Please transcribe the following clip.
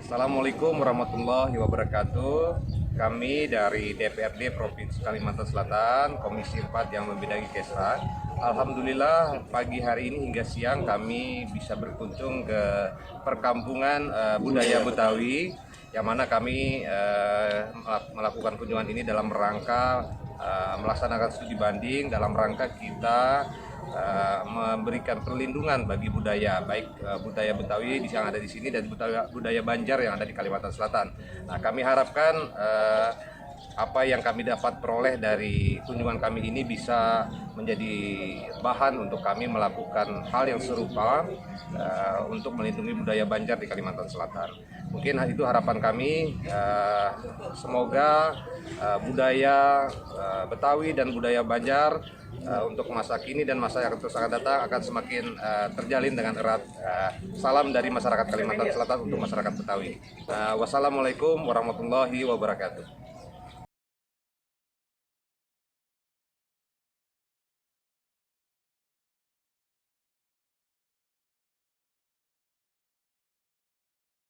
Assalamualaikum warahmatullahi wabarakatuh. Kami dari DPRD Provinsi Kalimantan Selatan, Komisi 4 yang membidangi Kesra. Alhamdulillah pagi hari ini hingga siang kami bisa berkunjung ke perkampungan budaya Betawi, yang mana kami melakukan kunjungan ini dalam rangka melaksanakan studi banding dalam rangka kita memberikan perlindungan bagi budaya, baik budaya Betawi yang ada di sini dan budaya Banjar yang ada di Kalimantan Selatan. Nah, kami harapkan apa yang kami dapat peroleh dari kunjungan kami ini bisa menjadi bahan untuk kami melakukan hal yang serupa untuk melindungi budaya Banjar di Kalimantan Selatan. Mungkin itu harapan kami, semoga budaya Betawi dan budaya Banjar untuk masa kini dan masa yang terus akan datang akan semakin terjalin dengan erat. Salam dari masyarakat Kalimantan Selatan untuk masyarakat Betawi. Wassalamualaikum warahmatullahi wabarakatuh.